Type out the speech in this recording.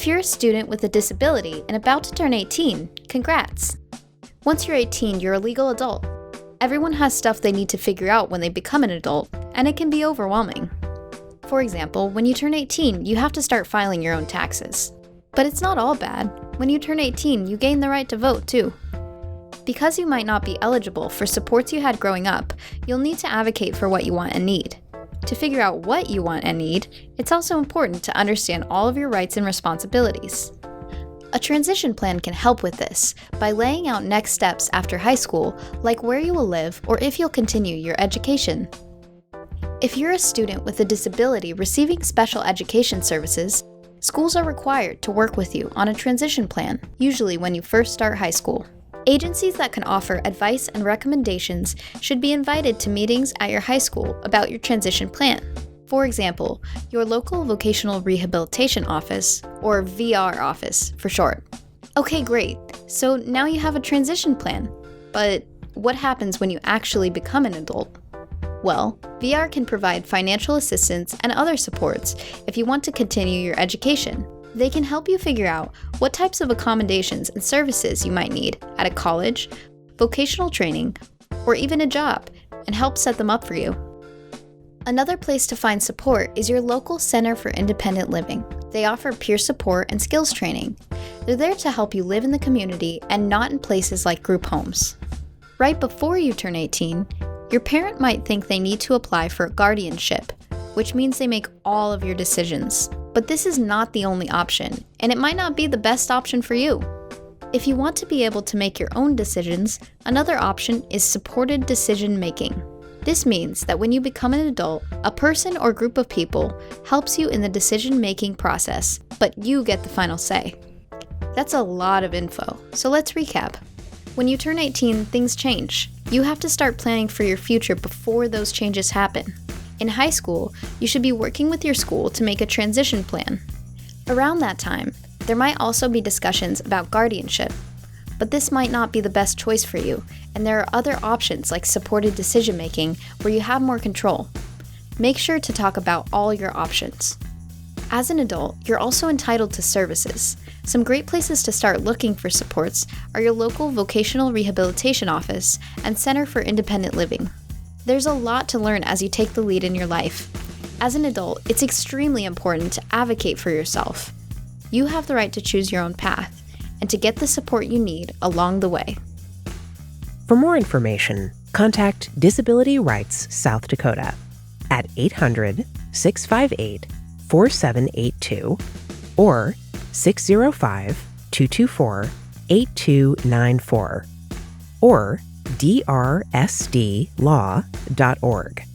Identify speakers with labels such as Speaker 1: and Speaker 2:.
Speaker 1: If you're a student with a disability and about to turn 18, congrats! Once you're 18, you're a legal adult. Everyone has stuff they need to figure out when they become an adult, and it can be overwhelming. For example, when you turn 18, you have to start filing your own taxes. But it's not all bad. When you turn 18, you gain the right to vote too. Because you might not be eligible for supports you had growing up, you'll need to advocate for what you want and need. To figure out what you want and need, it's also important to understand all of your rights and responsibilities. A transition plan can help with this by laying out next steps after high school, like where you will live or if you'll continue your education. If you're a student with a disability receiving special education services, schools are required to work with you on a transition plan, usually when you first start high school. Agencies that can offer advice and recommendations should be invited to meetings at your high school about your transition plan. For example, your local vocational rehabilitation office, or VR office for short. Okay, great. So now you have a transition plan. But what happens when you actually become an adult? Well, VR can provide financial assistance and other supports if you want to continue your education. They can help you figure out what types of accommodations and services you might need at a college, vocational training, or even a job, and help set them up for you. Another place to find support is your local Center for Independent Living. They offer peer support and skills training. They're there to help you live in the community and not in places like group homes. Right before you turn 18, your parent might think they need to apply for a guardianship, which means they make all of your decisions. But this is not the only option, and it might not be the best option for you. If you want to be able to make your own decisions, another option is supported decision making. This means that when you become an adult, a person or group of people helps you in the decision-making process, but you get the final say. That's a lot of info, so let's recap. When you turn 18, things change. You have to start planning for your future before those changes happen. In high school, you should be working with your school to make a transition plan. Around that time, there might also be discussions about guardianship, but this might not be the best choice for you, and there are other options like supported decision-making where you have more control. Make sure to talk about all your options. As an adult, you're also entitled to services. Some great places to start looking for supports are your local vocational rehabilitation office and Center for Independent Living. There's a lot to learn as you take the lead in your life. As an adult, it's extremely important to advocate for yourself. You have the right to choose your own path and to get the support you need along the way.
Speaker 2: For more information, contact Disability Rights South Dakota at 800-658-4782 or 605-224-8294 or DRSDlaw.org.